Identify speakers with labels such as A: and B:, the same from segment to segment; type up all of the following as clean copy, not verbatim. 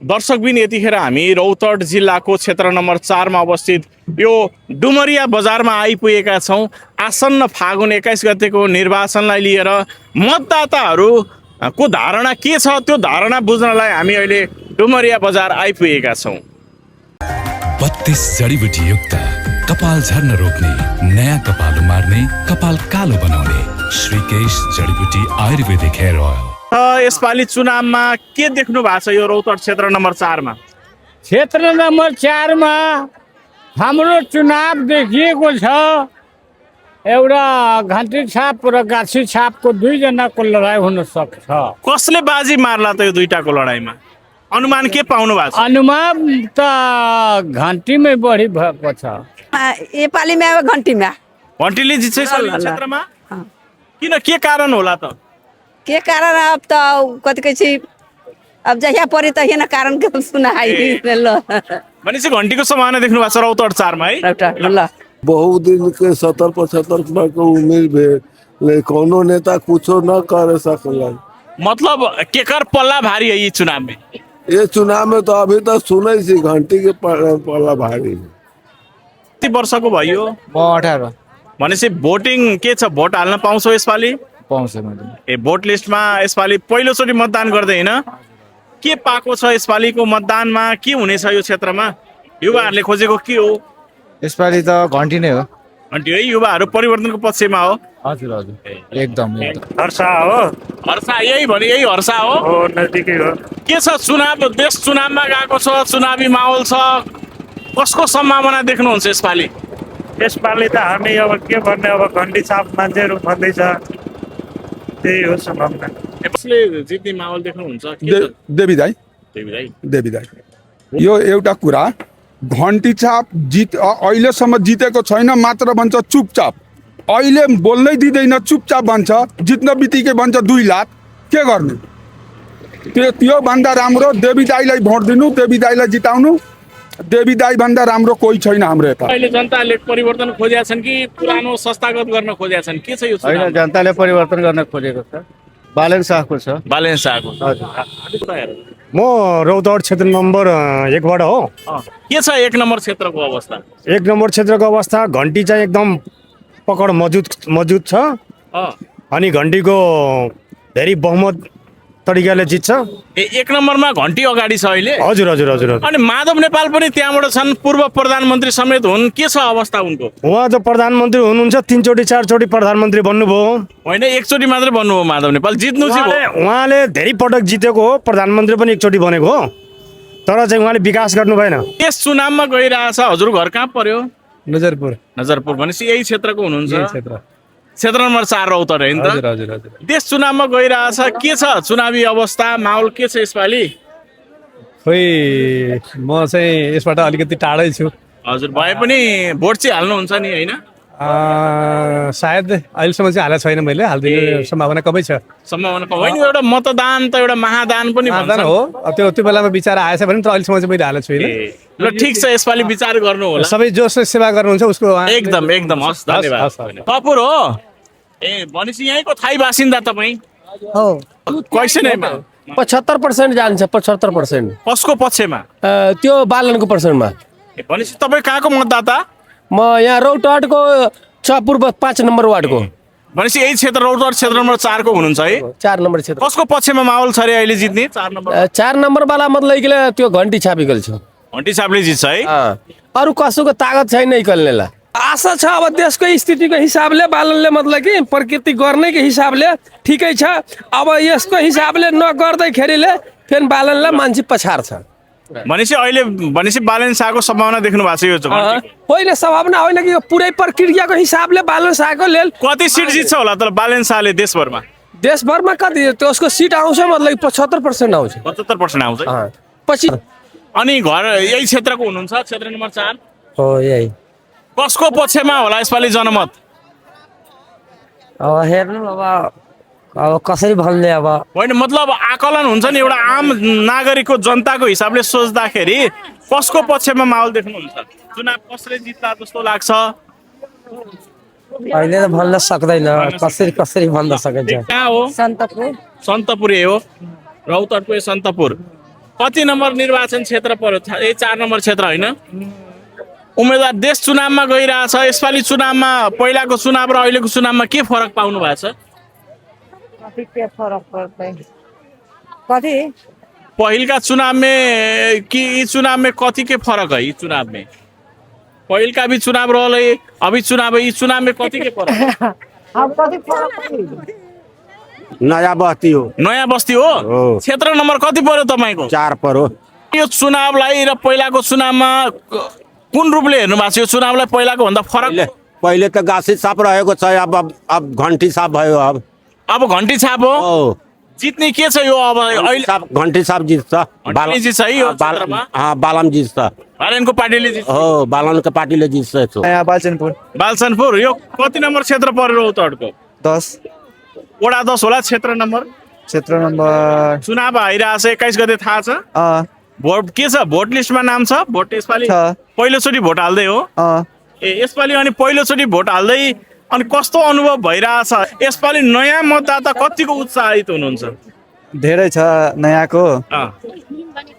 A: दर्शकबिन यतिखेर हामी रौतहट जिल्लाको क्षेत्र नम्बर 4 मा अवस्थित यो डुमरिया बजारमा आइपुगेका छौँ। आसन्न फागुन 21 गतेको निर्वाचनलाई लिएर मतदाताहरूको धारणा के छ त्यो धारणा बुझ्नलाई हामी अहिले डुमरिया बजार आइपुगेका छौँ।
B: 32 जडीबुटी युक्त कपाल झर्न रोक्ने, नयाँ कपाल उमार्ने, कपाल कालो बनाउने श्रीकेश जडीबुटी आयुर्वेदिक हेयर ओइल।
A: यसपालि चुनावमा के देख्नु भएको छ यो रौतहट क्षेत्र नम्बर 4 मा?
C: क्षेत्र नम्बर 4 मा हाम्रो चुनाव देखिएको छ। एउटा घन्टी छाप र गाछी छापको दुईजनाको लडाइँ हुन सक्छ।
A: कसले बाजी मार्ला त यो दुईटाको लडाइँमा? अनुमान के पाउनु भएको छ?
C: अनुमान त घन्टीमै बढी भएको छ।
D: नेपालीमा अब घन्टीमा
A: घन्टीले जित्छ यो क्षेत्रमा। किन, के कारण होला त?
D: के कारण अब त कति कहै अब जहिया परि तहिया न कारण के सुनाइ ल
A: भनेपछि घन्टीको सम्भावना देख्नु भएको छ रौतहट 4 मा है?
D: ल
E: बहुत दिन के 70-75 के उम्र भेल, कोनो नेता कुछो न करे सकल।
A: मतलब केकर पल्ला भारी है ये चुनाव में?
E: ये चुनाव में तो अभी तक सुनै छी घंटी के पल्ला भारी।
A: कति वर्षको भयो?
F: म 18
A: भनेपछि भोटिङ के छ? भोट हाल्न पाउँछौ यसपालि?
F: पाउँछ मैले।
A: ए भोट लिस्टमा यसपालि पहिलोचोटि मतदान गर्दै हैन? के पाएको छ यसपालिको मतदानमा? के हुनेछ यो क्षेत्रमा? युवाहरूले खोजेको के हो?
F: यसपालि त घन्टी नै हो।
A: घन्टी है, युवाहरू परिवर्तनको पक्षमा हो।
F: हजुर हजुर एकदम एकदम।
G: हर्षा हो।
A: हर्षा यही भने यही हर्षा हो।
G: नजदिकै हो।
A: के छ चुनाव? देश चुनावमा गएको छ, चुनावी माहौल छ, कसको सम्भावना देख्नुहुन्छ यसपालि?
G: यसपालि त हामी अब के भन्ने, अब घन्टी छाप मान्छेहरू भन्दैछ, त्यही हो सम्भावना।
A: कसले जित्ने माहौल देख्नुहुन्छ?
H: देवी दाई देवी दाई। यो एउटा कुरा, घन्टी छाप अहिलेसम्म जितेको छैन, मात्र भन्छ चुपचाप। अहिले बोल्नै दिँदैन, चुपचाप भन्छ, जित्न बित्तिकै भन्छ 2 लाख। के गर्ने? त्यो भन्दा राम्रो देवी दाईलाई भोट दिनु, देवी दाईलाई जिताउनु। देवी दाई भन्दा राम्रो कोही छैन हाम्रो यता।
A: अहिले जनताले परिवर्तन खोजेका छन् कि पुरानो संस्थागत गर्न खोजेका छन्? के छ यो चुनाव?
F: होइन, जनताले परिवर्तन गर्न खोजेको छ। बालेन शाहको छ।
A: बालेन शाहको।
G: म रौतहट क्षेत्र नम्बर 1 बाट हो।
A: के छ 1 नम्बर क्षेत्रको अवस्था?
G: 1 नम्बर क्षेत्रको अवस्था, घन्टी चाहिँ एकदम पकड मजबुत छ। अनि घन्टीको धेरै बहुमत तरिकाले जित्छ।
A: 1 नम्बरमा घन्टी अगाडि छ अहिले?
G: हजुर हजुर हजुर।
A: अनि माधव नेपाल पनि त्यहाँबाट छन्, पूर्व प्रधानमन्त्री समेत हुन्। के छ अवस्था उनको?
G: उहाँ त प्रधानमन्त्री हुनुहुन्छ, 3 चोटि 4 चोटि प्रधानमन्त्री बन्नुभयो।
A: होइन, एकचोटि मात्रै बन्नुभयो माधव नेपाल। जित्नु चाहिँ
G: उहाँले धेरै पटक जितेको हो, प्रधानमन्त्री पनि एकचोटि बनेको हो, तर चाहिँ उहाँले विकास गर्नु भएन।
A: यस चुनावमा गइरहेछ। हजुर घर कहाँ पर्यो?
F: नजरपुर
A: भनेपछि यही क्षेत्रको हुनुहुन्छ?
F: क्षेत्र
A: क्षेत्र नम्बर 4 रौतहट होइन त?
F: हजुर हजुर हजुर।
A: देश चुनावमा गइरहेछ, के छ चुनावी अवस्था, माहौल के छ यसपालि?
F: खोइ म चाहिँ यसबाट अलिकति टाढै छु।
A: हजुर भए पनि भोट चाहिँ हाल्नुहुन्छ नि होइन?
F: सायद अहिलेसम्म चाहिँ हालेको छैन मैले, हालिदिने सम्भावना कमै छ।
A: सम्भावना होइन, एउटा मतदान त एउटा महादान पनि भन्छन्।
F: हो, त्यो बेलामा विचार आएछ भने त अहिलेसम्म चाहिँ मैले हालेको छुइनँ।
A: ल ठिक छ, यसपालि विचार गर्नु होला।
F: सबै जसले सेवा गर्नुहुन्छ उसको
A: एकदम हस्, धन्यवाद। कपुर हो? ए भनेपछि यहीँको थाई बासिन्दा तपाईँ
I: हो।
A: कैसनैमा
I: 75% जान्छ। 75%
A: कसको पक्षमा?
I: त्यो बालनको पर्सेन्टमा।
A: भनेपछि तपाईँ कहाँको मतदाता?
I: म यहाँ रौतहटको पूर्व 5 नम्बर वार्डको।
A: भनेपछि यही क्षेत्र रौतहट क्षेत्र नम्बर 4 को हुनुहुन्छ है?
I: 4 नम्बर क्षेत्र।
A: कसको पक्षमा माहौल छ रे अहिले जित्ने?
I: 4 नम्बर वाला मतलब कि त्यो घन्टी छापिकल छ।
A: घन्टी छापले जित्छ है?
I: अरू कसैको तागत छैन निकल्नेलाई। आशा छ अब देशको स्थितिको हिसाबले बालनले मतलब कि प्रकृति गर्नेको हिसाबले ठिकै छ। अब यसको हिसाबले नगर्दैखेरिले फेरि बालनलाई मान्छे पछार्छ।
A: भनेपछि अहिले बालेन शाहको सम्भावना देख्नु भएको छ यो चाहिँ?
I: होइन, सम्भावना होइन कि यो पुरै प्रक्रियाको हिसाबले बालन शाहको लेल
A: कति सिट जित्छ होला तर बालेन शाहले देशभरमा?
I: देशभरमा कति त्यसको सिट आउँछ मतलब 75% आउँछ।
A: 75% आउँछ
I: पछि।
A: अनि घर यही क्षेत्रको हुनुहुन्छ, क्षेत्र नम्बर 4
I: हो यही।
A: कसको पक्षमा होला यसपालि जनमत?
I: अब हेर्नु अब कसरी भन्ने। अब
A: होइन, मतलब आकलन हुन्छ नि, एउटा आम नागरिकको जनताको हिसाबले सोच्दाखेरि कसको पक्षमा माहौल देख्नुहुन्छ? चुनाव कसले जित्ला जस्तो लाग्छ?
I: अहिले त भन्न सक्दैन, कसरी भन्न सकिन्छ।
A: कहाँ हो?
D: सन्तपुर।
A: सन्तपुर हो, रौतहटको सन्तपुर। कति नम्बर निर्वाचन क्षेत्र पर्यो? 4 नम्बर क्षेत्र होइन? उम्मेदवार देश चुनावमा गइरहेछ। यसपालि चुनावमा पहिलाको चुनाव र अहिलेको चुनावमा के फरक पाउनु भएको छ?
D: कति के फरक पर्छ कति
A: पहिलका चुनाव में कि इस चुनाव में कथी के फरक है? इस चुनाव में पहिल का भी चुनाव रहल है, अभी चुनाव है, इस चुनाव में कथी के फरक है?
D: अब कति फरक
G: नया बस्ती हो
A: नयाँ बस्ती हो। क्षेत्र नम्बर कति पर्यो तपाईँको?
G: 4 पर हो।
A: यो चुनावलाई र पहिलाको चुनावमा कुन रूपले हेर्नु भएको छ? यो चुनावलाई पहिलाको भन्दा फरक?
G: पहिले त गासी साप रहेको छ, अब घन्टी साप भयो।
A: अब घन्टी छाप हो। जित्ने के छ यो? अब अहिले
G: घन्टी साप जित्छ।
A: घन्टी जित्छ है यो क्षेत्रमा?
G: बालम जित्छ।
A: बालनको पार्टीले जित्छ।
G: हो, बालनको पार्टीले जित्छ।
A: बालचनपुर यो कति नम्बर क्षेत्र पर्यो रौतहटको?
F: 10
A: वडा 10 होला। क्षेत्र नम्बर चुनाव आइरहेछ 21 गते, थाहा छ? भोट के छ? भोट लिस्टमा नाम छ? भोट यसपालि पहिलोचोटि भोट हाल्दै हो? यसपालि अनि पहिलोचोटि भोट हाल्दै अनि कस्तो अनुभव भइरहेछ? यसपालि नयाँ मतदाता कतिको उत्साहित हुनुहुन्छ?
F: धेरै छ नयाँको।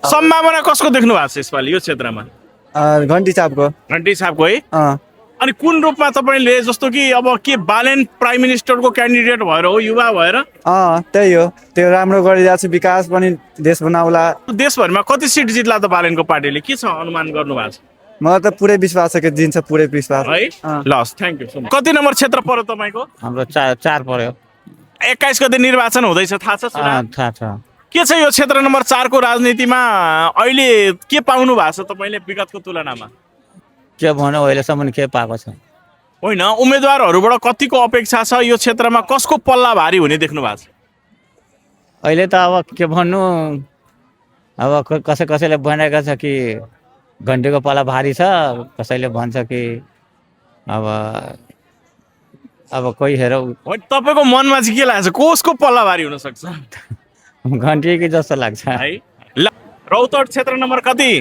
A: सम्भावना कसको देख्नु भएको छ यसपालि यो क्षेत्रमा?
F: घन्टी चापको।
A: घन्टी छापको है? अनि कुन रूपमा तपाईँले, जस्तो कि अब के बालेन प्राइम मिनिस्टरको क्यान्डिडेट भएर हो, युवा भएर?
F: त्यही हो, त्यो राम्रो गरिरहेको छ, विकास पनि देश बनाउला।
A: देशभरिमा कति सिट जित्ला त बालेनको पार्टीले? के छ अनुमान गर्नु भएको छ?
F: मलाई त पुरै विश्वास छ कि जिन्छ, पुरै विश्वास
A: है। लस, थ्याङ्क यू सो मच। कति नम्बर क्षेत्र पर्यो तपाईँको?
G: हाम्रो 4 पर्यो।
A: 21 गते निर्वाचन हुँदैछ, थाहा छ?
G: थाहा छ।
A: के छ यो क्षेत्र नम्बर 4 को राजनीतिमा अहिले के पाउनु भएको छ तपाईँले विगतको तुलनामा?
G: के भन्नु, अहिलेसम्म के पाएको छ?
A: होइन, उम्मेदवारहरूबाट कतिको अपेक्षा छ? यो क्षेत्रमा कसको पल्ला भारी हुने देख्नु भएको छ?
G: अहिले त अब के भन्नु, अब कसैले भनेको छ कि घन्टीको पल्ला भारी छ, कसैले भन्छ कि अब कोही हेर।
A: तपाईँको मनमा चाहिँ के लाग्छ, कसको पल्ला भारी हुन सक्छ?
G: घन्टी कि जस्तो लाग्छ
A: है। ल, रौतहट क्षेत्र नम्बर कति?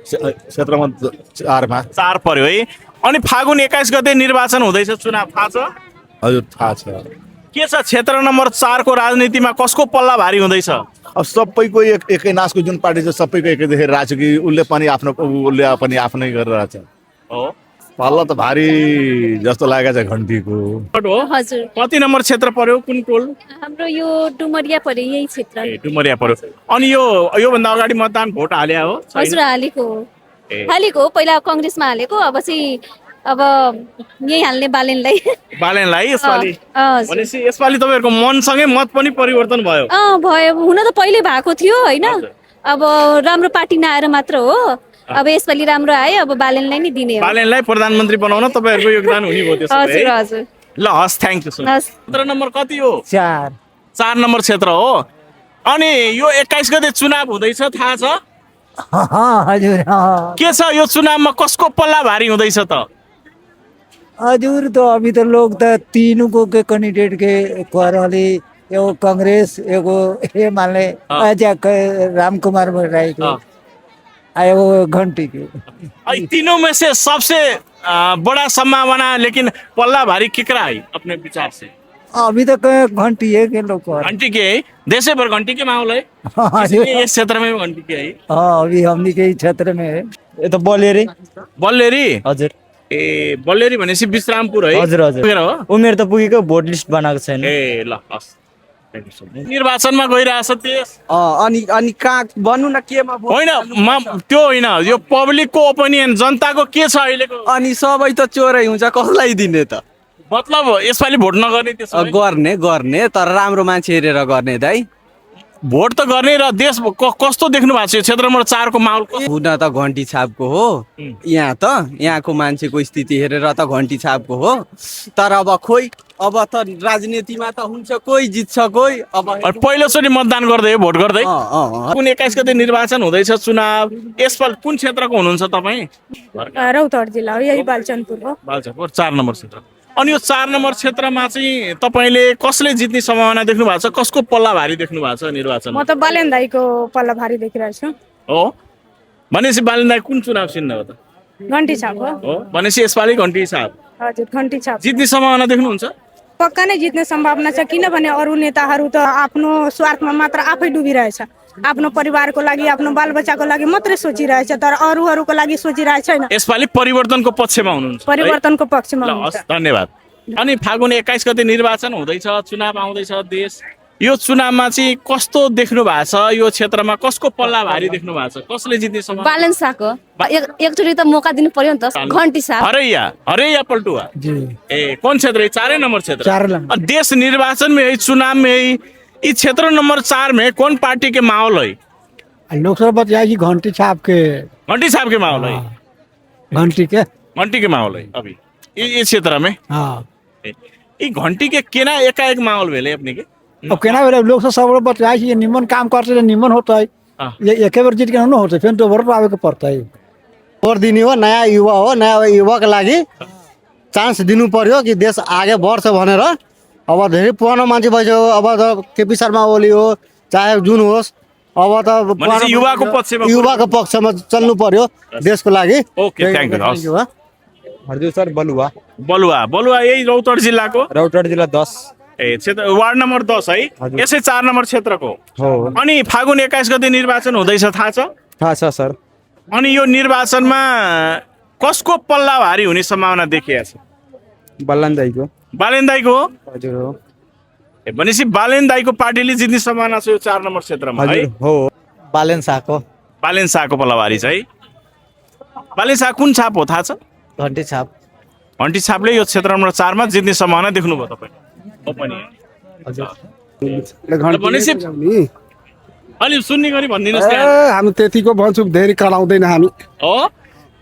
E: क्षेत्रमा
A: 4 पर्यो है। अनि फागुन 21 गते निर्वाचन हुँदैछ, चुनाव थाहा छ?
E: हजुर थाहा छ।
A: के छ क्षेत्र नम्बर 4 को राजनीतिमा कसको पल्ला भारी हुँदैछ?
E: अब सबैको एकै नासको जुन पार्टी छ सबैको एकै देखेर रहेछ कि उसले पनि आफ्नै गरिरहेछ।
A: हो,
E: पल्ला त भारी जस्तो लागेको छ घन्टीको।
J: हजुर।
A: कति नम्बर क्षेत्र पर्यो? कुन टोल?
J: हाम्रो यो डुमरिया पर्यो, यही क्षेत्र।
A: डुमरिया पर्यो। अनि यो भन्दा अगाडि मतदान भोट हाल्या हो?
J: हजुर, हालेको हो। पहिला कांग्रेसमा हालेको, अब चाहिँ यही हाल्ने
A: बालेनलाई यसपालि। भनेपछि यसपालि तपाईँहरूको मनसँगै मत पनि परिवर्तन भयो?
J: भयो, हुन त पहिले भएको थियो होइन, अब राम्रो पार्टी नआएर मात्र हो। अब यसपालि राम्रो आयो, अब बालेनलाई नै दिने हो।
A: बालेनलाई प्रधानमन्त्री बनाउन तपाईँहरूको योगदान हुने भयो त्यसो भए?
J: हजुर हजुर।
A: ल, हस्, थ्याङ्क यू सो मच। क्षेत्र नम्बर कति हो?
C: 4
A: नम्बर क्षेत्र हो। अनि यो 21 गते चुनाव हुँदैछ, थाहा छ?
C: हजुर।
A: के छ यो चुनावमा कसको पल्ला भारी हुँदैछ त?
C: हजुर, तो अभी तो लोग तो तीनों को के कैंडिडेट के करले, एगो कांग्रेस, एगो ये मान ले राम कुमार राय के, एगो घंटी के।
A: तीनों में से सबसे बड़ा संभावना लेकिन पल्ला भारी केकरा है अपने विचार से?
C: अभी तक घंटी है के लोग
A: घंटी के है, देश भर घंटी के माहौल है, इस क्षेत्र में भी घंटी के है।
C: अभी हमनी के क्षेत्र में है।
G: यो त बल्लेरी।
C: हजुर।
A: ए, बल्लेरी भनेपछि विश्रामपुर है?
G: हजुर हजुर। उमेर त पुगेको, भोट लिस्ट बनाएको छैन।
A: ए, ल, हस्, निर्वाचनमा गइरहेछ देश।
I: अनि कहाँ भन्नु न केमा
A: होइन, त्यो होइन, यो पब्लिकको ओपिनियन, जनताको के छ अहिलेको?
I: अनि सबै त चोरै हुन्छ, कसलाई दिने त?
A: मतलब यसपालि भोट नगर्ने? त्यसो
I: गर्ने तर राम्रो मान्छे हेरेर गर्ने दाइ।
A: भोट त गर्ने र देश कस्तो देख्नु भएको छ यो क्षेत्र नम्बर 4 को माहौल?
I: हुन त घन्टी छापको हो, यहाँको मान्छेको स्थिति हेरेर त घन्टी छापको हो। तर अब त राजनीतिमा त हुन्छ, कोही जित्छ कोही। अब
A: पहिलोचोटि मतदान गर्दै भोट गर्दै कुन 21 गते निर्वाचन हुँदैछ चुनाव, यसपालि कुन क्षेत्रको हुनुहुन्छ तपाईँ?
J: रौतहट जिल्ला हो, यही बालचनपुर हो।
A: बालचनपुर 4 नम्बर क्षेत्र। अनि यो 4 नम्बर क्षेत्रमा चाहिँ तपाईँले कसले जित्ने सम्भावना देख्नु भएको छ? कसको पल्ला भारी देख्नु भएको छ निर्वाचन?
J: म त बालेन दाइको पल्ला भारी देखिरहेको छु।
A: हो, भनेपछि बालेन दाइ कुन चुनाव चिन्ह हो त?
J: घन्टी छाप
A: हो, भनेपछि यसपालि घन्टी छाप।
J: हजुर, घन्टी छाप
A: जित्ने सम्भावना देख्नुहुन्छ?
J: पक्का नै जित्ने सम्भावना छ, किनभने अरू नेताहरू त आफ्नो स्वार्थमा मात्र आफै डुबिरहेछ।
K: आफ्नो परिवारको लागि आफ्नो बालबच्चाको लागि मात्रै सोचिरहेछ तर अरूहरूको लागि सोचिरहेको छैन।
A: यसपालि परिवर्तनको पक्षमा हुनुहुन्छ है?
K: परिवर्तनको पक्षमा
A: ल,
K: हुनुहुन्छ।
A: हस्, धन्यवाद। अनि फागुन 21 गते निर्वाचन हुँदैछ, चुनाव आउँदैछ देश। यो चुनावमा चाहिँ कस्तो देख्नु भएको छ? यो क्षेत्रमा कसको पल्ला भारी देख्नु भएको छ? कसले जित्ने सम्भावना?
J: बालन शाहको एकचोटि त मौका दिनु पर्यो नि त। घन्टी शाह
A: हरैया पलटुआ ए कौन क्षेत्र है? 4 नंबर क्षेत्र। और देश निर्वाचन में है, चुनाव में है, इस क्षेत्र नंबर 4 में कौन पार्टी के माहौल है?
C: लोकसभा जाएगी घंटी छाप के
A: घंटी साहब के माहौल है।
C: घंटी के
A: माहौल है अभी इस क्षेत्र में।
C: हाँ
A: ये घंटी के केना एकाएक माहौल भेले अपने के?
C: अब केना बेला लोकसभा सब बचाए ये निमन काम करते निमन होता है। ये एक बार जीत के न होता फिर दोबारा आवे के पड़ता है।
G: भोट दिने हो, नयाँ युवा हो, नयाँ युवाको लागि चान्स दिनु पर्यो कि देश आगे बढ्छ भनेर। अब धेरै पुरानो मान्छे भइसक्यो, अब त केपी शर्मा ओली हो चाहे जुन होस्, अब त युवाको पक्षमा चल्नु पर्यो देशको लागि।
A: Okay, thank you.
F: हजुर सर,
A: बलुवा यही रौतहट जिल्लाको
F: 10
A: क्षेत्र वार्ड नम्बर 10 है, यसै 4 नम्बर क्षेत्रको हो। अनि फागुन 21 गते निर्वाचन हुँदैछ, थाहा छ
F: सर।
A: अनि यो निर्वाचनमा कसको पल्ला भारी हुने सम्भावना देखिएको छ?
F: बालन दाइको
A: हजुर हो। भनेपछि बालेन दाइको पार्टीले जित्ने सम्भावना छ यो 4 नम्बर क्षेत्रमा है?
F: हो।
C: बालन शाहको
A: पल्ला भारी छ है। बालेन शाह कुन छाप हो थाहा छ?
C: घंटी
A: छापले यो क्षेत्र नम्बर 4 मा जित्ने सम्भावना देख्नुभयो तपाईँ? अलि सुन्ने गरी भनिदिनुहोस्।
H: हामी त्यतिको भन्छु, धेरै कराउँदैन हामी।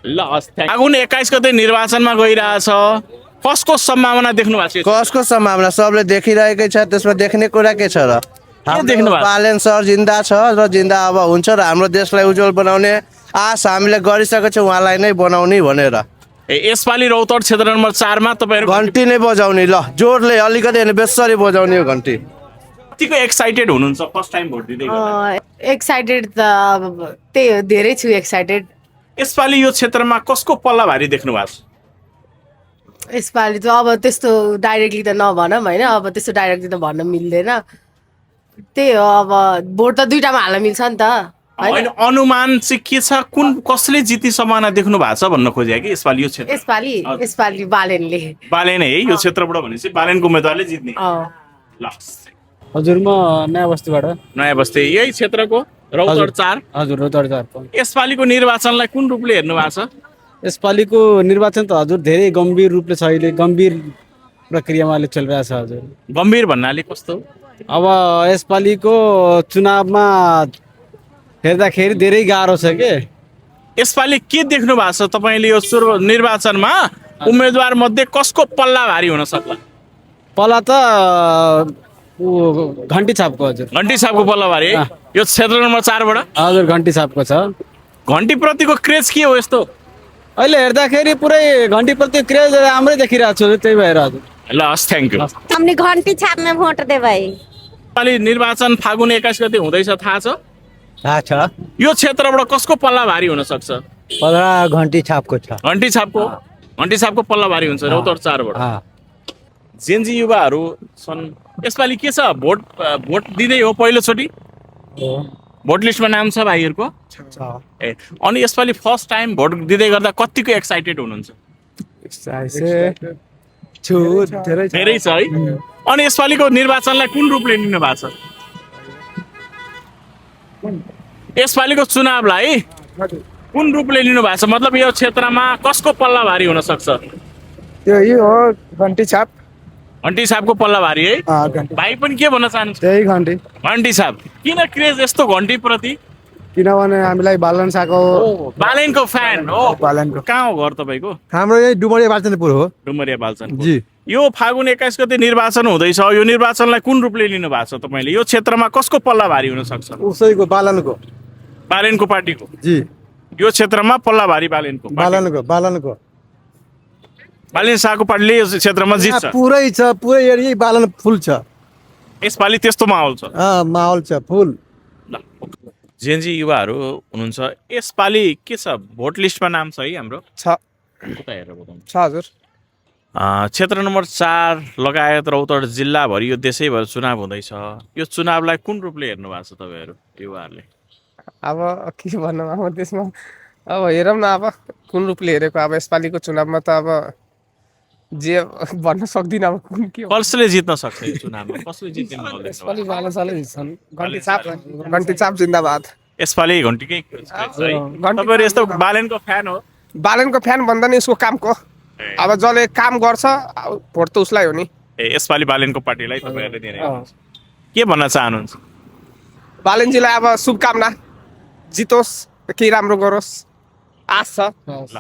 A: ल, फागुन 21 गते निर्वाचनमा गइरहेछ, कसको सम्भावना देख्नु भएको छ?
G: कसको सम्भावना सबले देखिरहेकै छ, त्यसमा देख्ने कुरा के छ र?
A: देख्नु भएको?
G: बालेन सर जिन्दा छ र जिन्दा अब हुन्छ र हाम्रो देशलाई उज्जवल बनाउने आश हामीले गरिसकेको छौँ, उहाँलाई नै बनाउने भनेर।
A: यसपालि रौतहट क्षेत्र नम्बर 4 मा तपाईहरु
G: घन्टी नै बजाउने, ल जोडले अलिकति हैन बेसरी बजाउने हो घन्टी।
A: कतिको एक्साइटेड हुनुहुन्छ फर्स्ट टाइम भोट दिँदै गर्दा?
K: एक्साइटेड त अब त्यही हो, धेरै छु एक्साइटेड।
A: यसपालि यो क्षेत्रमा कसको पल्ला भारी देख्नु भएको छ?
K: यसपालि त अब त्यस्तो डाइरेक्टली त नभनौँ होइन, अब त्यस्तो डाइरेक्टली त भन्न मिल्दैन। त्यही हो, अब भोट त दुईटामा हाल्न मिल्छ नि त।
A: होइन, अनुमान चाहिँ के छ? कसले जित्ने सम्भावना देख्नु भएको छ भन्न खोजे कि यसपालि यो क्षेत्र?
K: यसपालि
A: बालेन है यो क्षेत्रबाट भनेपछि बालेनको उम्मेदवारले जित्ने। ल
F: हजुर, म नयाँ बस्ती
A: यही क्षेत्रको रौतहट 4।
F: हजुर, रौतहट 4।
A: यसपालिको निर्वाचनलाई कुन रूपले हेर्नु भएको छ?
F: यसपालिको निर्वाचन त हजुर धेरै गम्भीर रूपले छ, अहिले गम्भीर प्रक्रियामा अहिले चलिरहेछ हजुर।
A: गम्भीर भन्नाले कस्तो?
F: अब यसपालिको चुनावमा हेर्दाखेरि धेरै गाह्रो छ के।
A: यसपालि के देख्नु भएको छ तपाईँले यो निर्वाचनमा? उम्मेदवार मध्ये कसको पल्ला भारी हुन सक्ला?
F: पल्ला त घन्टी छापको हजुर।
A: घन्टी छापको पल्ला भारी है यो क्षेत्र नम्बर 4 बाट?
F: हजुर, घन्टी छापको छ।
A: घन्टी प्रतिको क्रेज के हो यस्तो?
F: अहिले हेर्दाखेरि पुरै घन्टी प्रति क्रेज राम्रै देखिरहेको छु, त्यही भएर हजुर।
A: ल, हस्, थ्याङ्क यू।
D: हमने घंटी छाप में वोट दे भाई।
A: यसपालि निर्वाचन फागुन 21 गते हुँदैछ, थाहा छ? यो क्षेत्रबाट कसको पल्ला भारी हुन सक्छ?
C: घंटी छापको छ।
A: घन्टी छापको पल्ला भारी हुन्छ रौतहट 4 बाट। जेनजी युवाहरू छन्, यसपालि के छ? भोट दिँदै हो पहिलोचोटि? भोट लिस्टमा नाम छ भाइहरूको? अनि यसपालि फर्स्ट टाइम भोट दिँदै गर्दा कतिको एक्साइटेड हुनुहुन्छ? धेरै छ है। अनि यसपालिको निर्वाचनलाई कुन रूपले लिनु भएको छ? यसपालिको चुनावलाई कुन रूपले लिनु भएको छ? मतलब यो क्षेत्रमा कसको पल्ला भारी हुन सक्छ?
C: यो हो घंटी
A: छापको पल्ला भारी है। भाइ पनि के भन्न चाहनुहुन्छ?
C: त्यही
A: घन्टी छाप। किन क्रेज यस्तो घन्टी प्रति?
C: किनभने हामीलाई बालन शाहको
A: बालेनको फ्यान हो।
C: बालेनको
A: कहाँ हो घर तपाईँको?
C: हाम्रो यही डुमरिया बालचन्द्रपुर हो।
A: डुमरिया बालचन्द्रपुर जी। यो फागुन 21 गते निर्वाचन हुँदैछ, यो निर्वाचनलाई कुन रूपले लिनु भएको छ तपाईँले? यो क्षेत्रमा कसको पल्ला भारी हुन सक्छ?
C: उसैको बालनको
A: पार्टीको
C: जी।
A: यो क्षेत्रमा पल्ला भारी बालेनको बालेन शाहको पार्टीले यो क्षेत्रमा जित्छ।
C: पुरै छ, पुरै एरिया बालन फुल छ।
A: यसपालि त्यस्तो माहौल छ?
C: माहौल छ फुल।
A: जेनजी युवाहरू हुनुहुन्छ, यसपालि के छ? भोट लिस्टमा नाम छ है हाम्रो?
F: छ
A: कता हेरेर बताउनु?
F: छ हजुर।
A: क्षेत्र नम्बर 4 लगायत रौतहट जिल्लाभरि यो देशैभरि चुनाव हुँदैछ यो चुनावलाई कुन रूपले हेर्नु भएको छ तपाईँहरू युवाहरूले
I: अब के भन्नु अब त्यसमा अब हेरौँ न अब कुन रूपले हेरेको अब यसपालिको चुनावमा त अब जे भन्न सक्दिनँ अब कुन के हो
A: कसले जित्न सक्छ यो चुनावमा कसले जित्ने माहौल देख्नु
I: यसपालि बालनसालै जित्छन् घन्टी चाप जिन्दाबाद
A: यसपालि घन्टीकै तपाईँहरू यस्तो बालेनको फ्यान हो
I: बालनको फ्यान भन्दा नि उसको कामको अब जसले काम गर्छ भोट त उसलाई हो नि
A: यसपालि बालेनको पार्टीलाई तपाईँहरूले दिने के भन्न चाहनुहुन्छ
I: बालनजीलाई अब शुभकामना जितोस् केही राम्रो गरोस् आश छ
A: ल